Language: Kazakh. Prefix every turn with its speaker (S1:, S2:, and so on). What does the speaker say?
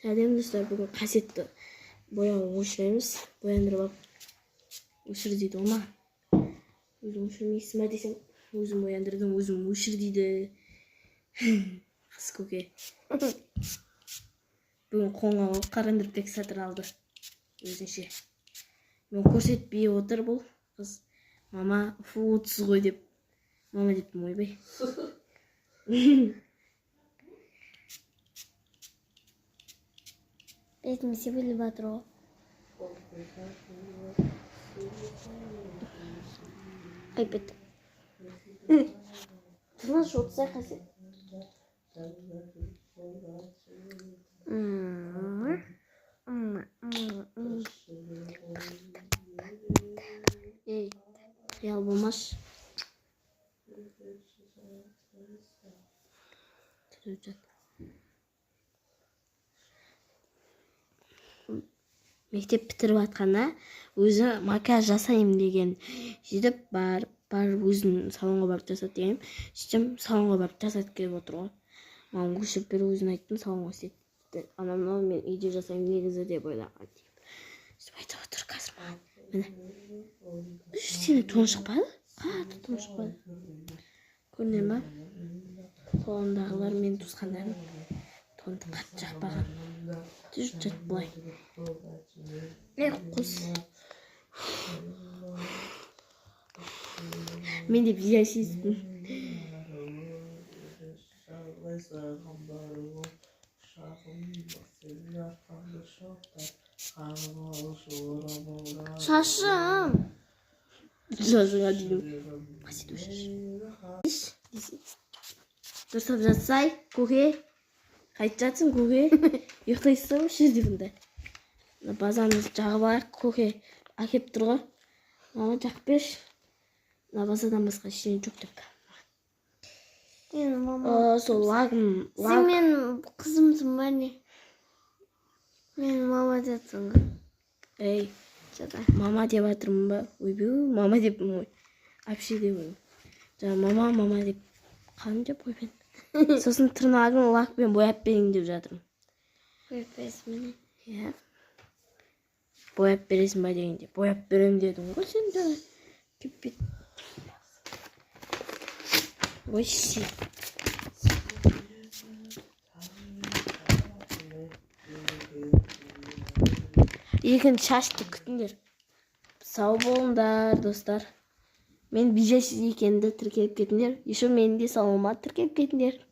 S1: Әдемі достар, бүгін қасиетті бояуын өшіреміз. Бояндырып алып өшір дейді ол ма? Өзің өшірмейсің ба десем, өзім бояндырдым, өзім өшір дейді. Қыз көке. Бүгін қолыңа алып қарандырып сатыр алды. Өзінше. Мен көрсетпей отыр бұл қыз. Мама, футсыз ғой деп. Мама деппін ойбай.
S2: Бетімесе біліп атыр ғой. Айпет. Тыныш отырсай қасет.
S1: Ей, қиял болмаш. Мектеп бітіріп атқанда өзі макияж жасаймын деген. Сөйтіп барып өзін салонға барып жасат деген. Сөйтсем салонға барып жасат келіп отыр ғой. Маған көшіріп беріп өзін айттым, салонға істетті. Анау мен үйде жасаймын негізі деп ойлаған деймін. Сөйтіп айтып отыр қазір маған. Міне. Сені тон шықпады? Қатты тон шықпады. Көрінен ба? Салондағылар менің туысқандарым тонды қатты жақпаған. Жүріп жат бұлай. Құс. Мен де биясизбін.
S2: Шашым.
S1: Шашыңа деймін. Қасет өшаш. Дұрыстап жатсай, көке. Қайтып жатсың, көке. Ұйықтайсың ба, жерде бұнда. Базаны жағып алайық, көке. Әкеп тұр ғой. Мама жақып берші. Базадан басқа ештеңе жоқ деп. Сол лагым.
S2: Сен мен қызымсың ба не? Мен мама детсің ғой.
S1: Ей, мама деп атырмын ба? Ойбу, мама деп ой. Апше деп ой. Мама деп қан деп ойбен. Сосын тырнағын лакпен бояп берейін деп жатырмын.
S2: Бояп бересің мені?
S1: Иә. Бояп бересің ба дегенде. Бояп берем дедің ғой сен де. Кеппет. Ой, си. Екінші шашты күтіңдер. Сау болыңдар, достар. Мен бижайсыз екенді тіркеліп кетіңдер. Еще мені де салоныма тіркеліп кетіңдер.